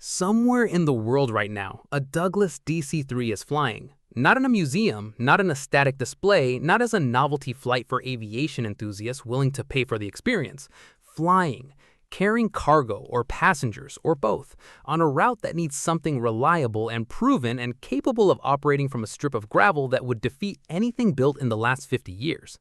Somewhere in the world right now, a Douglas DC-3 is flying. Not in a museum, not in a static display, not as a novelty flight for aviation enthusiasts willing to pay for the experience. Flying, carrying cargo or passengers or both, on a route that needs something reliable and proven and capable of operating from a strip of gravel that would defeat anything built in the last 50 years.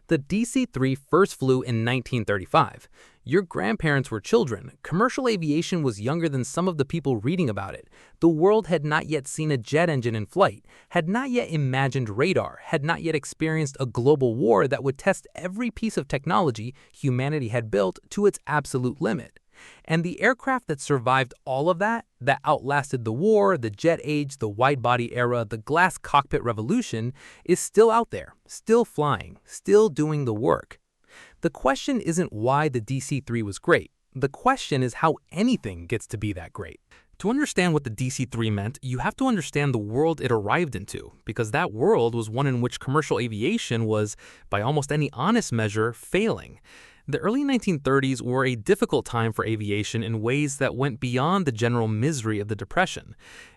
The DC-3 first flew in 1935. Your grandparents were children. Commercial aviation was younger than some of the people reading about it. The world had not yet seen a jet engine in flight, had not yet imagined radar, had not yet experienced a global war that would test every piece of technology humanity had built to its absolute limit. And the aircraft that survived all of that outlasted the war, the jet age, the wide-body era, the glass cockpit revolution, is still out there, still flying, still doing the work. The question isn't why the DC-3 was great. The question is how anything gets to be that great. To understand what the DC-3 meant, you have to understand the world it arrived into, because that world was one in which commercial aviation was, by almost any honest measure, failing. The early 1930s were a difficult time for aviation in ways that went beyond the general misery of the Depression.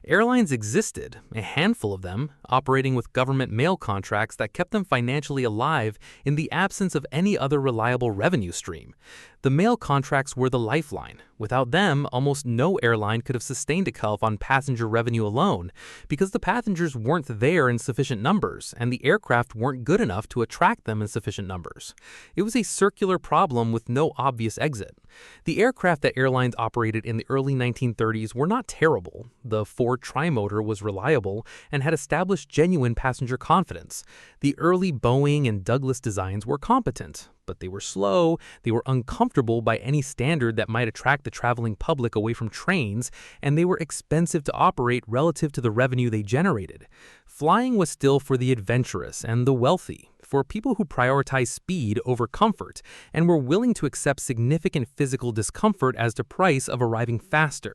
Airlines existed, a handful of them, operating with government mail contracts that kept them financially alive in the absence of any other reliable revenue stream. The mail contracts were the lifeline. Without them, almost no airline could have sustained itself on passenger revenue alone, because the passengers weren't there in sufficient numbers, and the aircraft weren't good enough to attract them in sufficient numbers. It was a circular problem with no obvious exit. The aircraft that airlines operated in the early 1930s were not terrible. The Ford Trimotor was reliable and had established genuine passenger confidence. The early Boeing and Douglas designs were competent, but they were slow, they were uncomfortable by any standard that might attract the traveling public away from trains, and they were expensive to operate relative to the revenue they generated. Flying was still for the adventurous and the wealthy, for people who prioritized speed over comfort and were willing to accept significant physical discomfort as the price of arriving faster.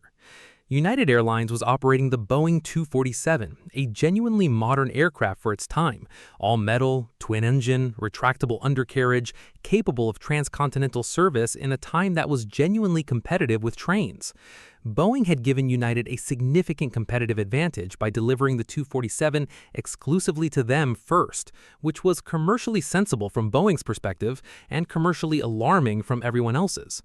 United Airlines was operating the Boeing 247, a genuinely modern aircraft for its time, all metal, twin-engine, retractable undercarriage, capable of transcontinental service in a time that was genuinely competitive with trains. Boeing had given United a significant competitive advantage by delivering the 247 exclusively to them first, which was commercially sensible from Boeing's perspective and commercially alarming from everyone else's.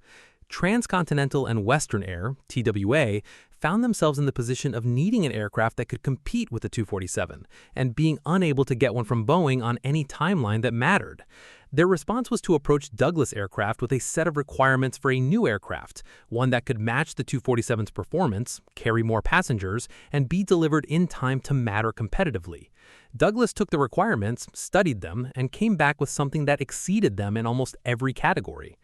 Transcontinental and Western Air, TWA, found themselves in the position of needing an aircraft that could compete with the 247 and being unable to get one from Boeing on any timeline that mattered. Their response was to approach Douglas Aircraft with a set of requirements for a new aircraft, one that could match the 247's performance, carry more passengers, and be delivered in time to matter competitively. Douglas took the requirements, studied them, and came back with something that exceeded them in almost every category.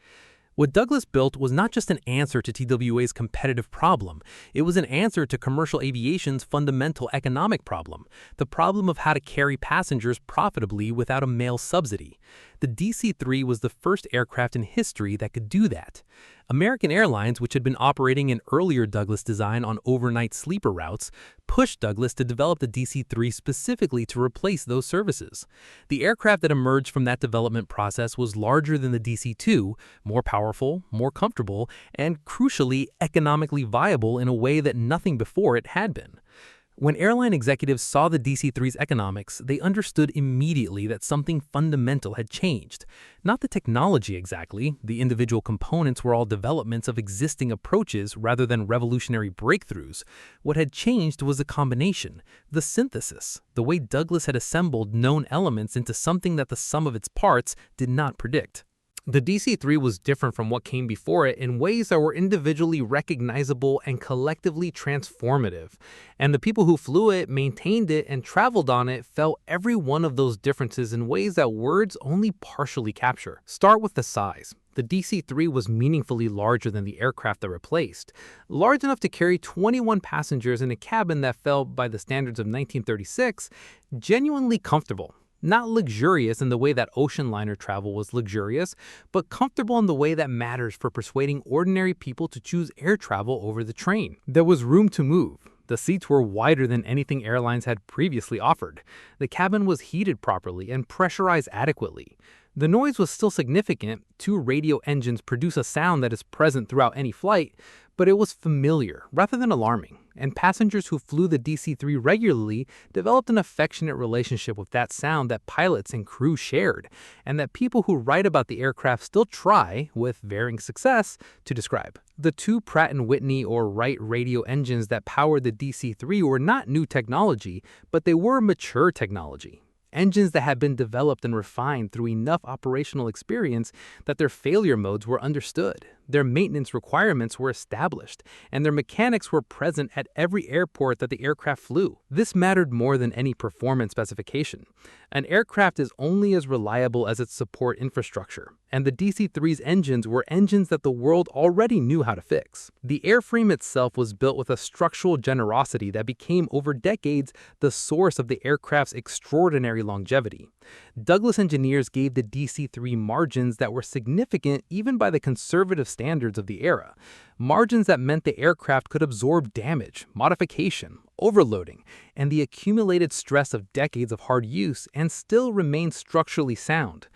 What Douglas built was not just an answer to TWA's competitive problem, it was an answer to commercial aviation's fundamental economic problem, the problem of how to carry passengers profitably without a mail subsidy. The DC-3 was the first aircraft in history that could do that. American Airlines, which had been operating an earlier Douglas design on overnight sleeper routes, pushed Douglas to develop the DC-3 specifically to replace those services. The aircraft that emerged from that development process was larger than the DC-2, more powerful, more comfortable, and crucially economically viable in a way that nothing before it had been. When airline executives saw the DC-3's economics, they understood immediately that something fundamental had changed. Not the technology exactly, the individual components were all developments of existing approaches rather than revolutionary breakthroughs. What had changed was the combination, the synthesis, the way Douglas had assembled known elements into something that the sum of its parts did not predict. The DC-3 was different from what came before it in ways that were individually recognizable and collectively transformative. And the people who flew it, maintained it, and traveled on it felt every one of those differences in ways that words only partially capture. Start with the size. The DC-3 was meaningfully larger than the aircraft that replaced, large enough to carry 21 passengers in a cabin that felt, by the standards of 1936, genuinely comfortable. Not luxurious in the way that ocean liner travel was luxurious, but comfortable in the way that matters for persuading ordinary people to choose air travel over the train. There was room to move. The seats were wider than anything airlines had previously offered. The cabin was heated properly and pressurized adequately. The noise was still significant. 2 radio engines produce a sound that is present throughout any flight, But it was familiar rather than alarming, and passengers who flew the DC-3 regularly developed an affectionate relationship with that sound that pilots and crew shared, and that people who write about the aircraft still try, with varying success, to describe. The two Pratt & Whitney or Wright radio engines that powered the DC-3 were not new technology, but they were mature technology. Engines that had been developed and refined through enough operational experience that their failure modes were understood, their maintenance requirements were established, and their mechanics were present at every airport that the aircraft flew. This mattered more than any performance specification. An aircraft is only as reliable as its support infrastructure, and the DC-3's engines were engines that the world already knew how to fix. The airframe itself was built with a structural generosity that became over decades the source of the aircraft's extraordinary longevity. Douglas engineers gave the DC-3 margins that were significant even by the conservative standards of the era. Margins that meant the aircraft could absorb damage, modification, overloading, and the accumulated stress of decades of hard use and still remain structurally sound.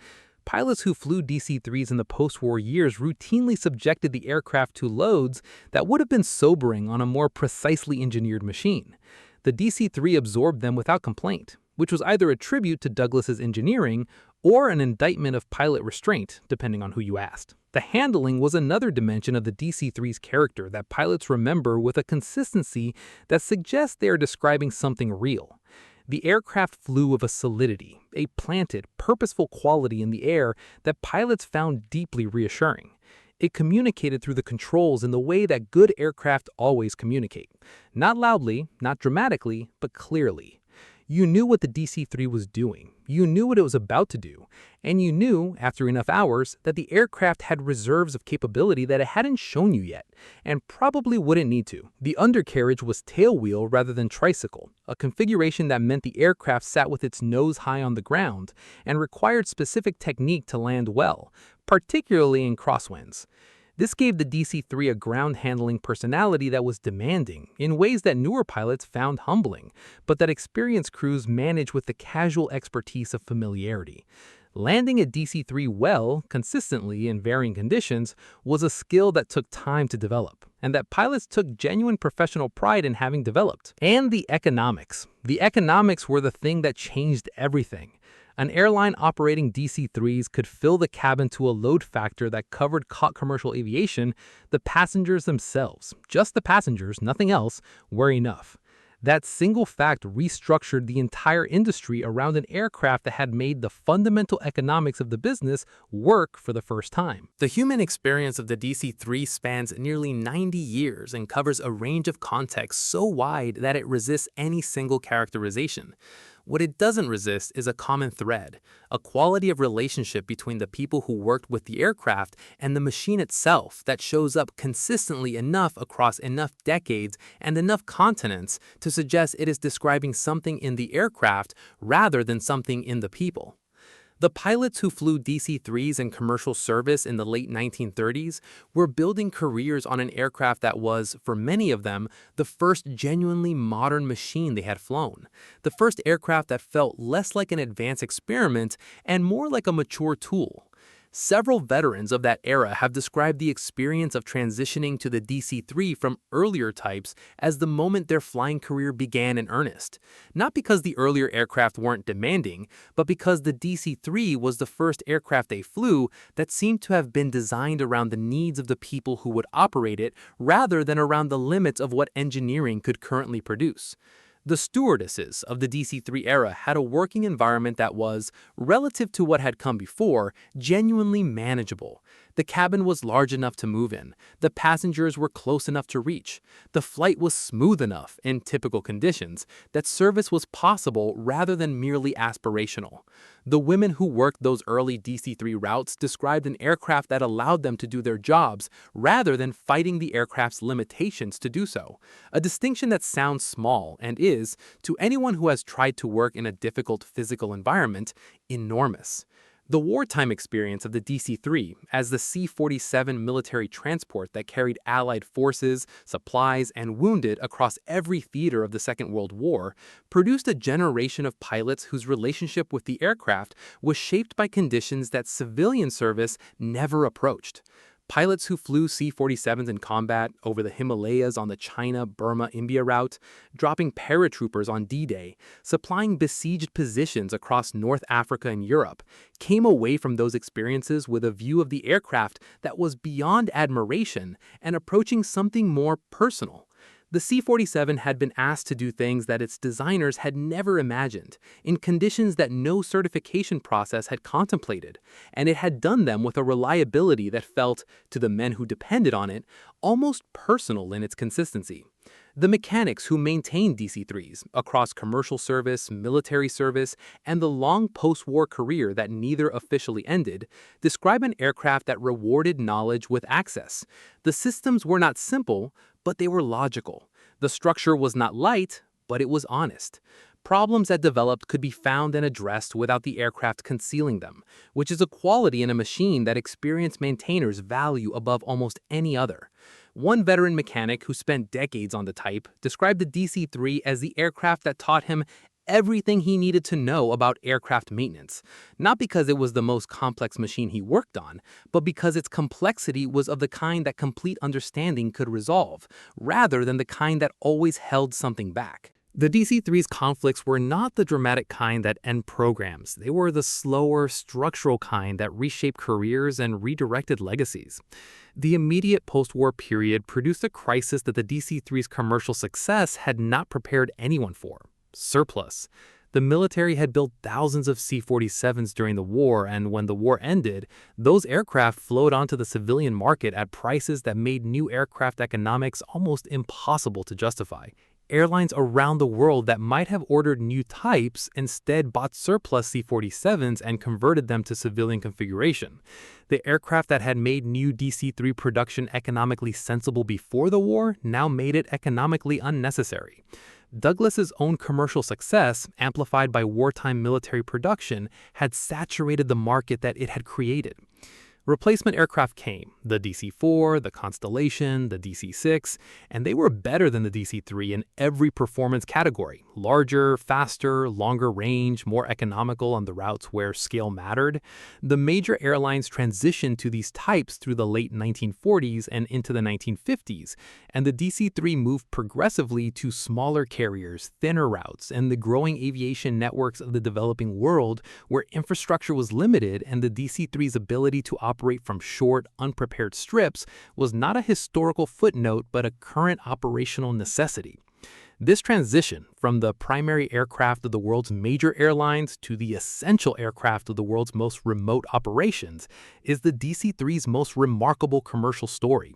Pilots who flew DC-3s in the post-war years routinely subjected the aircraft to loads that would have been sobering on a more precisely engineered machine. The DC-3 absorbed them without complaint, which was either a tribute to Douglas's engineering or an indictment of pilot restraint, depending on who you asked. The handling was another dimension of the DC-3's character that pilots remember with a consistency that suggests they are describing something real. The aircraft flew with a solidity, a planted, purposeful quality in the air that pilots found deeply reassuring. It communicated through the controls in the way that good aircraft always communicate. Not loudly, not dramatically, but clearly. You knew what the DC-3 was doing, you knew what it was about to do, and you knew, after enough hours, that the aircraft had reserves of capability that it hadn't shown you yet, and probably wouldn't need to. The undercarriage was tailwheel rather than tricycle, a configuration that meant the aircraft sat with its nose high on the ground and required specific technique to land well, particularly in crosswinds. This gave the DC-3 a ground-handling personality that was demanding, in ways that newer pilots found humbling, but that experienced crews managed with the casual expertise of familiarity. Landing a DC-3 well, consistently in varying conditions, was a skill that took time to develop, and that pilots took genuine professional pride in having developed. And the economics. The economics were the thing that changed everything. An airline operating DC-3s could fill the cabin to a load factor that covered commercial aviation. The passengers themselves, just the passengers, nothing else, were enough. That single fact restructured the entire industry around an aircraft that had made the fundamental economics of the business work for the first time. The human experience of the DC-3 spans nearly 90 years and covers a range of contexts so wide that it resists any single characterization. What it doesn't resist is a common thread, a quality of relationship between the people who worked with the aircraft and the machine itself that shows up consistently enough across enough decades and enough continents to suggest it is describing something in the aircraft rather than something in the people. The pilots who flew DC-3s in commercial service in the late 1930s were building careers on an aircraft that was, for many of them, the first genuinely modern machine they had flown. The first aircraft that felt less like an advanced experiment and more like a mature tool. Several veterans of that era have described the experience of transitioning to the DC-3 from earlier types as the moment their flying career began in earnest. Not because the earlier aircraft weren't demanding, but because the DC-3 was the first aircraft they flew that seemed to have been designed around the needs of the people who would operate it rather than around the limits of what engineering could currently produce. The stewardesses of the DC-3 era had a working environment that was, relative to what had come before, genuinely manageable. The cabin was large enough to move in. The passengers were close enough to reach. The flight was smooth enough, in typical conditions, that service was possible rather than merely aspirational. The women who worked those early DC-3 routes described an aircraft that allowed them to do their jobs rather than fighting the aircraft's limitations to do so. A distinction that sounds small and is, to anyone who has tried to work in a difficult physical environment, enormous. The wartime experience of the DC-3 as the C-47 military transport that carried Allied forces, supplies, and wounded across every theater of the Second World War produced a generation of pilots whose relationship with the aircraft was shaped by conditions that civilian service never approached. Pilots who flew C-47s in combat over the Himalayas on the China-Burma-India route, dropping paratroopers on D-Day, supplying besieged positions across North Africa and Europe, came away from those experiences with a view of the aircraft that was beyond admiration and approaching something more personal. The C-47 had been asked to do things that its designers had never imagined, in conditions that no certification process had contemplated, and it had done them with a reliability that felt, to the men who depended on it, almost personal in its consistency. The mechanics who maintained DC-3s across commercial service, military service, and the long post-war career that neither officially ended describe an aircraft that rewarded knowledge with access. The systems were not simple, but they were logical. The structure was not light, but it was honest. Problems that developed could be found and addressed without the aircraft concealing them, which is a quality in a machine that experienced maintainers value above almost any other. One veteran mechanic who spent decades on the type described the DC-3 as the aircraft that taught him everything he needed to know about aircraft maintenance, not because it was the most complex machine he worked on, but because its complexity was of the kind that complete understanding could resolve, rather than the kind that always held something back. The DC-3's conflicts were not the dramatic kind that end programs. They were the slower, structural kind that reshaped careers and redirected legacies. The immediate post-war period produced a crisis that the DC-3's commercial success had not prepared anyone for: surplus. The military had built thousands of C-47s during the war, and when the war ended, those aircraft flowed onto the civilian market at prices that made new aircraft economics almost impossible to justify. Airlines around the world that might have ordered new types instead bought surplus C-47s and converted them to civilian configuration. The aircraft that had made new DC-3 production economically sensible before the war now made it economically unnecessary. Douglas's own commercial success, amplified by wartime military production, had saturated the market that it had created. Replacement aircraft came: the DC-4, the Constellation, the DC-6, and they were better than the DC-3 in every performance category: larger, faster, longer range, more economical on the routes where scale mattered. The major airlines transitioned to these types through the late 1940s and into the 1950s, and the DC-3 moved progressively to smaller carriers, thinner routes, and the growing aviation networks of the developing world where infrastructure was limited, and the DC-3's ability to operate from short, unprepared strips was not a historical footnote but a current operational necessity. This transition from the primary aircraft of the world's major airlines to the essential aircraft of the world's most remote operations is the DC-3's most remarkable commercial story.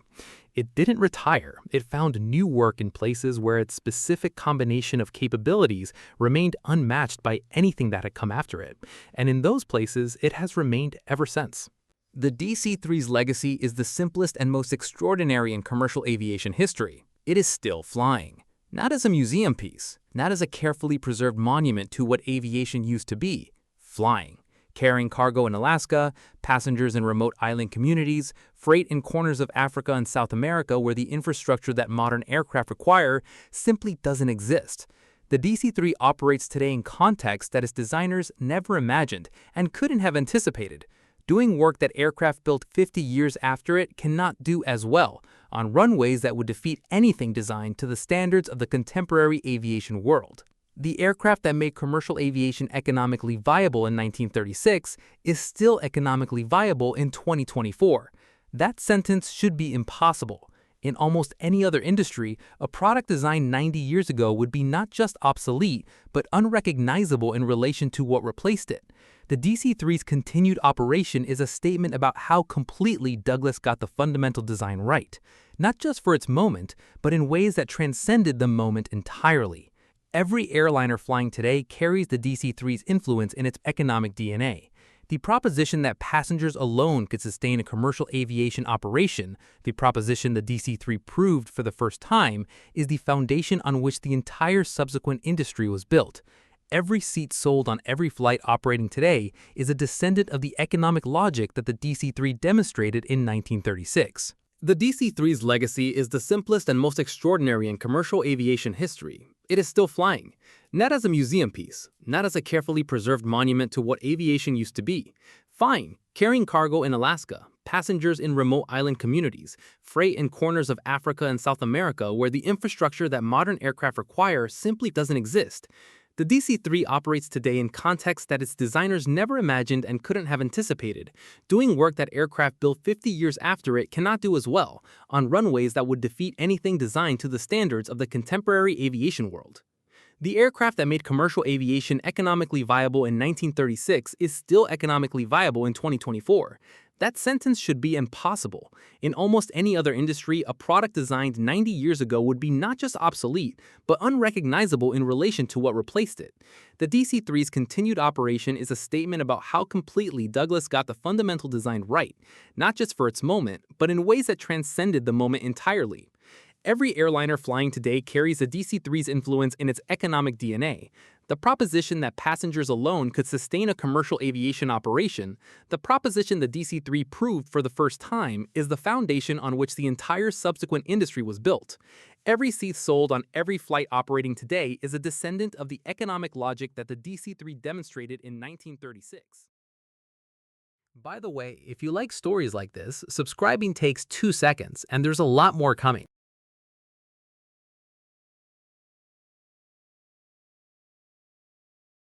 It didn't retire. It found new work in places where its specific combination of capabilities remained unmatched by anything that had come after it, and in those places it has remained ever since. The DC-3's legacy is the simplest and most extraordinary in commercial aviation history. It is still flying. Not as a museum piece, not as a carefully preserved monument to what aviation used to be. Flying. Carrying cargo in Alaska, passengers in remote island communities, freight in corners of Africa and South America where the infrastructure that modern aircraft require simply doesn't exist. The DC-3 operates today in contexts that its designers never imagined and couldn't have anticipated, doing work that aircraft built 50 years after it cannot do as well, on runways that would defeat anything designed to the standards of the contemporary aviation world. The aircraft that made commercial aviation economically viable in 1936 is still economically viable in 2024. That sentence should be impossible. In almost any other industry, a product designed 90 years ago would be not just obsolete, but unrecognizable in relation to what replaced it. The DC-3's continued operation is a statement about how completely Douglas got the fundamental design right, not just for its moment, but in ways that transcended the moment entirely. Every airliner flying today carries the DC-3's influence in its economic DNA. The proposition that passengers alone could sustain a commercial aviation operation, the proposition the DC-3 proved for the first time, is the foundation on which the entire subsequent industry was built. Every seat sold on every flight operating today is a descendant of the economic logic that the DC-3 demonstrated in 1936. The DC-3's legacy is the simplest and most extraordinary in commercial aviation history. It is still flying, not as a museum piece, not as a carefully preserved monument to what aviation used to be. Fine, carrying cargo in Alaska, passengers in remote island communities, freight in corners of Africa and South America where the infrastructure that modern aircraft require simply doesn't exist. The DC-3 operates today in contexts that its designers never imagined and couldn't have anticipated, doing work that aircraft built 50 years after it cannot do as well, on runways that would defeat anything designed to the standards of the contemporary aviation world. The aircraft that made commercial aviation economically viable in 1936 is still economically viable in 2024. That sentence should be impossible. In almost any other industry, a product designed 90 years ago would be not just obsolete, but unrecognizable in relation to what replaced it. The DC-3's continued operation is a statement about how completely Douglas got the fundamental design right, not just for its moment, but in ways that transcended the moment entirely. Every airliner flying today carries the DC-3's influence in its economic DNA. The proposition that passengers alone could sustain a commercial aviation operation, the proposition the DC-3 proved for the first time, is the foundation on which the entire subsequent industry was built. Every seat sold on every flight operating today is a descendant of the economic logic that the DC-3 demonstrated in 1936. By the way, if you like stories like this, subscribing takes 2 seconds, and there's a lot more coming.